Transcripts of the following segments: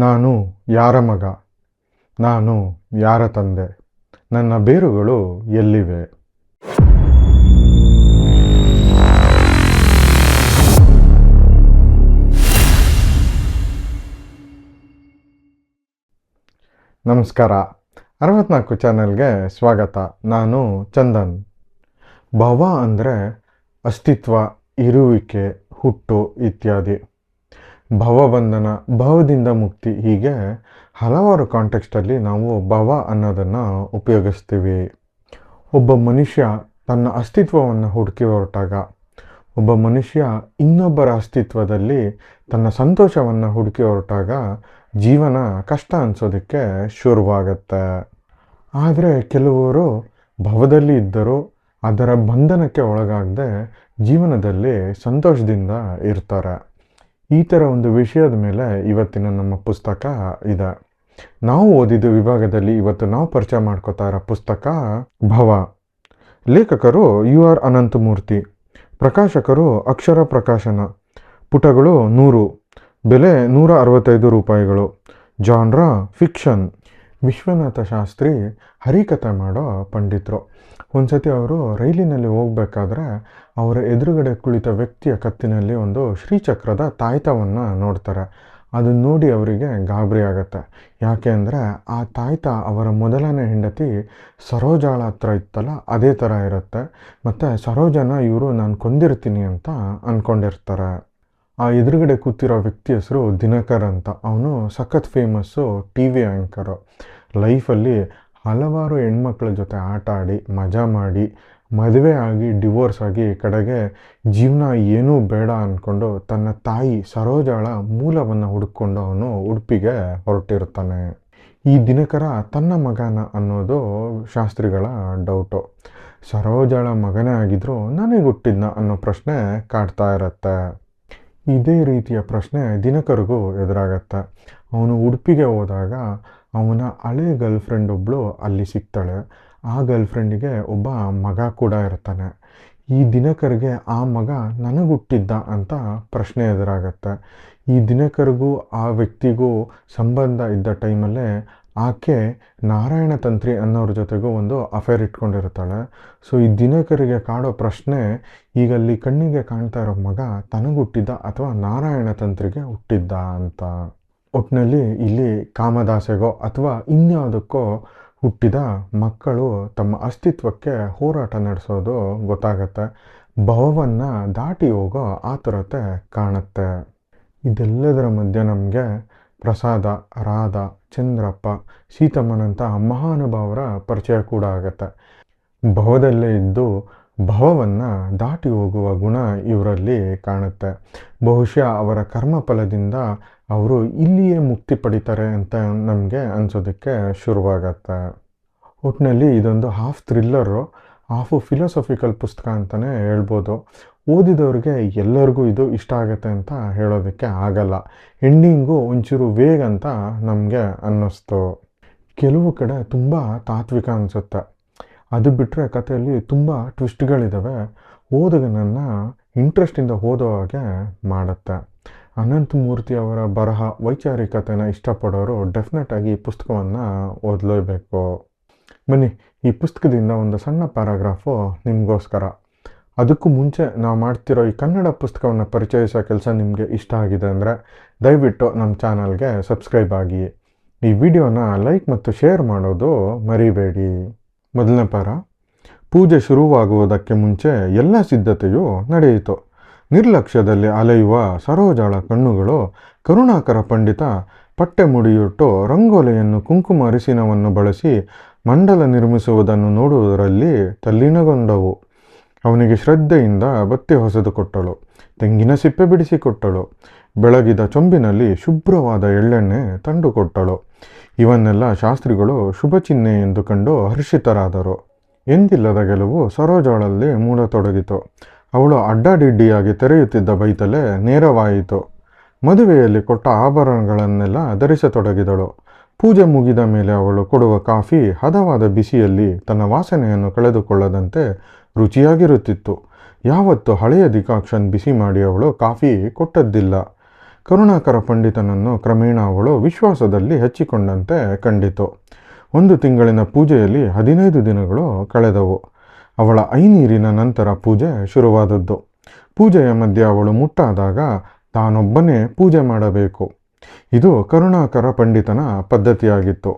ನಾನು ಯಾರ ಮಗ? ನಾನು ಯಾರ ತಂದೆ? ನನ್ನ ಬೇರುಗಳು ಎಲ್ಲಿವೆ? ನಮಸ್ಕಾರ. 64 ಚಾನಲ್ಗೆ ಸ್ವಾಗತ. ನಾನು ಚಂದನ್. ಭವ ಅಂದರೆ ಅಸ್ತಿತ್ವ, ಇರುವಿಕೆ, ಹುಟ್ಟು ಇತ್ಯಾದಿ. ಭವಬಂಧನ, ಭವದಿಂದ ಮುಕ್ತಿ, ಹೀಗೆ ಹಲವಾರು ಕಾಂಟೆಕ್ಸ್ಟಲ್ಲಿ ನಾವು ಭವ ಅನ್ನೋದನ್ನು ಉಪಯೋಗಿಸ್ತೀವಿ. ಒಬ್ಬ ಮನುಷ್ಯ ತನ್ನ ಅಸ್ತಿತ್ವವನ್ನು ಹುಡುಕಿ ಹೊರಟಾಗ, ಒಬ್ಬ ಮನುಷ್ಯ ಇನ್ನೊಬ್ಬರ ಅಸ್ತಿತ್ವದಲ್ಲಿ ತನ್ನ ಸಂತೋಷವನ್ನು ಹುಡುಕಿ ಹೊರಟಾಗ ಜೀವನ ಕಷ್ಟ ಅನಿಸೋದಕ್ಕೆ ಶುರುವಾಗತ್ತೆ. ಆದರೆ ಕೆಲವರು ಭವದಲ್ಲಿ ಇದ್ದರೂ ಅದರ ಬಂಧನಕ್ಕೆ ಒಳಗಾಗದೆ ಜೀವನದಲ್ಲಿ ಸಂತೋಷದಿಂದ ಇರ್ತಾರೆ. ಈ ಥರ ಒಂದು ವಿಷಯದ ಮೇಲೆ ಇವತ್ತಿನ ನಮ್ಮ ಪುಸ್ತಕ ಇದೆ. ನಾವು ಓದಿದ ವಿಭಾಗದಲ್ಲಿ ಇವತ್ತು ನಾವು ಪರಿಚಯ ಮಾಡ್ಕೋತಾ ಇರೋ ಪುಸ್ತಕ ಭವ. ಲೇಖಕರು UR ಅನಂತಮೂರ್ತಿ. ಪ್ರಕಾಶಕರು ಅಕ್ಷರ ಪ್ರಕಾಶನ. ಪುಟಗಳು 100. ಬೆಲೆ 165 ರೂಪಾಯಿಗಳು. Genre fiction. ವಿಶ್ವನಾಥ ಶಾಸ್ತ್ರಿ ಹರಿಕಥೆ ಮಾಡೋ ಪಂಡಿತರು. ಒಂದ್ಸತಿ ಅವರು ರೈಲಿನಲ್ಲಿ ಹೋಗ್ಬೇಕಾದ್ರೆ ಅವರ ಎದುರುಗಡೆ ಕುಳಿತ ವ್ಯಕ್ತಿಯ ಕತ್ತಿನಲ್ಲಿ ಒಂದು ಶ್ರೀಚಕ್ರದ ತಾಯ್ತವನ್ನು ನೋಡ್ತಾರೆ. ಅದನ್ನು ನೋಡಿ ಅವರಿಗೆ ಗಾಬರಿ ಆಗತ್ತೆ. ಯಾಕೆ ಅಂದರೆ ಆ ತಾಯ್ತ ಅವರ ಮೊದಲನೇ ಹೆಂಡತಿ ಸರೋಜಾಳ ಹತ್ರ ಇತ್ತಲ್ಲ, ಅದೇ ಥರ ಇರುತ್ತೆ. ಮತ್ತು ಸರೋಜನ ಇವರು ನಾನು ಕೊಂದಿರ್ತೀನಿ ಅಂತ ಅಂದ್ಕೊಂಡಿರ್ತಾರೆ. ಆ ಎದುರುಗಡೆ ಕೂತಿರೋ ವ್ಯಕ್ತಿ ಹೆಸರು ದಿನಕರ್ ಅಂತ. ಅವನು ಸಖತ್ ಫೇಮಸ್ಸು TV ಆ್ಯಂಕರು. ಲೈಫಲ್ಲಿ ಹಲವಾರು ಹೆಣ್ಮಕ್ಳ ಜೊತೆ ಆಟ ಆಡಿ ಮಜಾ ಮಾಡಿ ಮದುವೆ ಆಗಿ ಡಿವೋರ್ಸ್ ಆಗಿ ಕಡೆಗೆ ಜೀವನ ಏನೂ ಬೇಡ ಅಂದ್ಕೊಂಡು ತನ್ನ ತಾಯಿ ಸರೋಜಾಳ ಮೂಲವನ್ನು ಹುಡುಕೊಂಡು ಅವನು ಉಡುಪಿಗೆ ಹೊರಟಿರ್ತಾನೆ. ಈ ದಿನಕರ ತನ್ನ ಮಗನ ಅನ್ನೋದು ಶಾಸ್ತ್ರಿಗಳ ಡೌಟು. ಸರೋಜಾಳ ಮಗನೇ ಆಗಿದ್ರು ನನಗೆ ಹುಟ್ಟಿದ್ನ ಅನ್ನೋ ಪ್ರಶ್ನೆ ಕಾಡ್ತಾ ಇರತ್ತೆ. ಇದೇ ರೀತಿಯ ಪ್ರಶ್ನೆ ದಿನಕರಿಗೂ ಎದುರಾಗತ್ತೆ. ಅವನು ಉಡುಪಿಗೆ ಹೋದಾಗ ಅವನ ಹಳೆ ಗರ್ಲ್ಫ್ರೆಂಡ್ ಒಬ್ಬಳು ಅಲ್ಲಿ ಸಿಗ್ತಾಳೆ. ಆ ಗರ್ಲ್ಫ್ರೆಂಡಿಗೆ ಒಬ್ಬ ಮಗ ಕೂಡ ಇರ್ತಾನೆ. ಈ ದಿನಕರಿಗೆ ಆ ಮಗ ನನಗೆ ಹುಟ್ಟಿದ್ದ ಅಂತ ಪ್ರಶ್ನೆ ಎದುರಾಗತ್ತೆ. ಈ ದಿನಕರಿಗೂ ಆ ವ್ಯಕ್ತಿಗೂ ಸಂಬಂಧ ಇದ್ದ ಟೈಮಲ್ಲೇ ಆಕೆ ನಾರಾಯಣ ತಂತ್ರಿ ಅನ್ನೋರ ಜೊತೆಗೂ ಒಂದು ಅಫೇರ್ ಇಟ್ಕೊಂಡಿರ್ತಾಳೆ. ಸೊ ಈ ದಿನಕರಿಗೆ ಕಾಡೋ ಪ್ರಶ್ನೆ, ಈಗ ಅಲ್ಲಿ ಕಣ್ಣಿಗೆ ಕಾಣ್ತಾ ಇರೋ ಮಗ ತನಗೆ ಹುಟ್ಟಿದ್ದ ಅಥವಾ ನಾರಾಯಣ ತಂತ್ರಿಗೆ ಹುಟ್ಟಿದ್ದ ಅಂತ. ಒಟ್ಟಿನಲ್ಲಿ ಇಲ್ಲಿ ಕಾಮದಾಸೆಗೋ ಅಥವಾ ಇನ್ಯಾವುದಕ್ಕೋ ಹುಟ್ಟಿದ ಮಕ್ಕಳು ತಮ್ಮ ಅಸ್ತಿತ್ವಕ್ಕೆ ಹೋರಾಟ ನಡೆಸೋದು ಗೊತ್ತಾಗತ್ತೆ. ಭವವನ್ನು ದಾಟಿ ಹೋಗೋ ಆತುರತೆ ಕಾಣುತ್ತೆ. ಇದೆಲ್ಲದರ ಮಧ್ಯೆ ನಮಗೆ ಪ್ರಸಾದ, ರಾಧಾ, ಚಂದ್ರಪ್ಪ, ಸೀತಮ್ಮನಂಥ ಮಹಾನುಭಾವರ ಪರಿಚಯ ಕೂಡ ಆಗತ್ತೆ. ಭವದಲ್ಲೇ ಇದ್ದು ಭವವನ್ನು ದಾಟಿ ಹೋಗುವ ಗುಣ ಇವರಲ್ಲಿ ಕಾಣುತ್ತೆ. ಬಹುಶಃ ಅವರ ಕರ್ಮಫಲದಿಂದ ಅವರು ಇಲ್ಲಿಯೇ ಮುಕ್ತಿ ಪಡಿತಾರೆ ಅಂತ ನಮಗೆ ಅನಿಸೋದಕ್ಕೆ ಶುರುವಾಗತ್ತೆ. ಒಟ್ಟಿನಲ್ಲಿ ಇದೊಂದು ಹಾಫ್ ಥ್ರಿಲ್ಲರು, ಹಾಫು ಫಿಲಾಸಫಿಕಲ್ ಪುಸ್ತಕ ಅಂತಲೇ ಹೇಳ್ಬೋದು. ಓದಿದವ್ರಿಗೆ ಎಲ್ಲರಿಗೂ ಇದು ಇಷ್ಟ ಆಗುತ್ತೆ ಅಂತ ಹೇಳೋದಕ್ಕೆ ಆಗಲ್ಲ. ಎಂಡಿಂಗು ಒಂಚೂರು ವೇಗ ಅಂತ ನಮಗೆ ಅನ್ನಿಸ್ತು. ಕೆಲವು ಕಡೆ ತುಂಬ ತಾತ್ವಿಕ ಅನಿಸುತ್ತೆ. ಅದು ಬಿಟ್ಟರೆ ಕಥೆಯಲ್ಲಿ ತುಂಬ ಟ್ವಿಸ್ಟ್ಗಳಿದ್ದಾವೆ. ಓದುಗನನ್ನು ಇಂಟ್ರೆಸ್ಟಿಂದ ಓದೋ ಹಾಗೆ ಮಾಡುತ್ತೆ. ಅನಂತಮೂರ್ತಿ ಅವರ ಬರಹ ವೈಚಾರಿಕತೆನ ಇಷ್ಟಪಡೋರು ಡೆಫಿನೆಟಾಗಿ ಈ ಪುಸ್ತಕವನ್ನು ಓದಲೇಬೇಕು. ಬನ್ನಿ, ಈ ಪುಸ್ತಕದಿಂದ ಒಂದು ಸಣ್ಣ ಪ್ಯಾರಾಗ್ರಾಫು ನಿಮಗೋಸ್ಕರ. ಅದಕ್ಕೂ ಮುಂಚೆ ನಾವು ಮಾಡ್ತಿರೋ ಈ ಕನ್ನಡ ಪುಸ್ತಕವನ್ನು ಪರಿಚಯಿಸೋ ಕೆಲಸ ನಿಮಗೆ ಇಷ್ಟ ಆಗಿದೆ ಅಂದರೆ ದಯವಿಟ್ಟು ನಮ್ಮ ಚಾನಲ್ಗೆ ಸಬ್ಸ್ಕ್ರೈಬ್ ಆಗಿ. ಈ ವಿಡಿಯೋನ ಲೈಕ್ ಮತ್ತು ಶೇರ್ ಮಾಡೋದು ಮರಿಬೇಡಿ. ಮೊದಲನೇ ಪ್ಯಾರ. ಪೂಜೆ ಶುರುವಾಗುವುದಕ್ಕೆ ಮುಂಚೆ ಎಲ್ಲ ಸಿದ್ಧತೆಯೂ ನಡೆಯಿತು. ನಿರ್ಲಕ್ಷ್ಯದಲ್ಲಿ ಅಲೆಯುವ ಸರೋಜಾಳ ಕಣ್ಣುಗಳು ಕರುಣಾಕರ ಪಂಡಿತ ಪಟ್ಟೆ ಮುಡಿಯುಟ್ಟು ರಂಗೋಲೆಯನ್ನು ಕುಂಕುಮ ಅರಿಸಿನವನ್ನು ಬಳಸಿ ಮಂಡಲ ನಿರ್ಮಿಸುವುದನ್ನು ನೋಡುವುದರಲ್ಲಿ ತಲ್ಲೀನಗೊಂಡವು. ಅವನಿಗೆ ಶ್ರದ್ಧೆಯಿಂದ ಬತ್ತಿ ಹೊಸೆದು ಕೊಟ್ಟಳು. ತೆಂಗಿನ ಸಿಪ್ಪೆ ಬಿಡಿಸಿಕೊಟ್ಟಳು. ಬೆಳಗಿದ ಚೊಂಬಿನಲ್ಲಿ ಶುಭ್ರವಾದ ಎಳ್ಳೆಣ್ಣೆ ತಂಡುಕೊಟ್ಟಳು. ಇವನ್ನೆಲ್ಲ ಶಾಸ್ತ್ರಿಗಳು ಶುಭ ಚಿಹ್ನೆ ಎಂದು ಕಂಡು ಹರ್ಷಿತರಾದರು. ಎಂದಿಲ್ಲದ ಗೆಲುವು ಸರೋಜಾಳಲ್ಲಿ ಮೂಡತೊಡಗಿತು. ಅವಳು ಅಡ್ಡಾಡಿಡ್ಡಿಯಾಗಿ ತೆರೆಯುತ್ತಿದ್ದ ಬೈತಲೆ ನೇರವಾಯಿತು. ಮದುವೆಯಲ್ಲಿ ಕೊಟ್ಟ ಆಭರಣಗಳನ್ನೆಲ್ಲ ಧರಿಸತೊಡಗಿದಳು. ಪೂಜೆ ಮುಗಿದ ಮೇಲೆ ಅವಳು ಕೊಡುವ ಕಾಫಿ ಹದವಾದ ಬಿಸಿಯಲ್ಲಿ ತನ್ನ ವಾಸನೆಯನ್ನು ಕಳೆದುಕೊಳ್ಳದಂತೆ ರುಚಿಯಾಗಿರುತ್ತಿತ್ತು. ಯಾವತ್ತು ಹಳೆಯ ಡಿಕಾಕ್ಷನ್ ಬಿಸಿ ಮಾಡಿ ಅವಳು ಕಾಫಿ ಕೊಟ್ಟದ್ದಿಲ್ಲ. ಕರುಣಾಕರ ಪಂಡಿತನನ್ನು ಕ್ರಮೇಣ ಅವಳು ವಿಶ್ವಾಸದಲ್ಲಿ ಹಚ್ಚಿಕೊಂಡಂತೆ ಕಂಡಿತು. 1 ತಿಂಗಳಿನ ಪೂಜೆಯಲ್ಲಿ 15 ದಿನಗಳು ಕಳೆದವು. ಅವಳ ಐನೀರಿನ ನಂತರ ಪೂಜೆ ಶುರುವಾದದ್ದು. ಪೂಜೆಯ ಮಧ್ಯೆ ಅವಳು ಮುಟ್ಟಾದಾಗ ತಾನೊಬ್ಬನೇ ಪೂಜೆ ಮಾಡಬೇಕು. ಇದು ಕರುಣಾಕರ ಪಂಡಿತನ ಪದ್ಧತಿಯಾಗಿತ್ತು.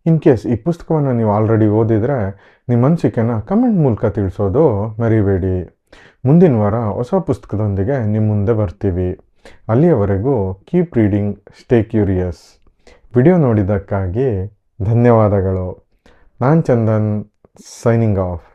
ಇನ್ ಕೇಸ್ ಈ ಪುಸ್ತಕವನ್ನು ನೀವು ಆಲ್ರೆಡಿ ಓದಿದರೆ ನಿಮ್ಮ ಅನಿಸಿಕೆನ ಕಮೆಂಟ್ ಮೂಲಕ ತಿಳಿಸೋದು ಮರಿಬೇಡಿ. ಮುಂದಿನ ವಾರ ಹೊಸ ಪುಸ್ತಕದೊಂದಿಗೆ ನಿಮ್ಮ ಮುಂದೆ ಬರ್ತೀವಿ. ಅಲ್ಲಿಯವರೆಗೂ keep reading, stay curious. Video ನೋಡಿದ್ದಕ್ಕಾಗಿ ಧನ್ಯವಾದಗಳು. ನಾನು ಚಂದನ್, ಸೈನಿಂಗ್ ಆಫ್.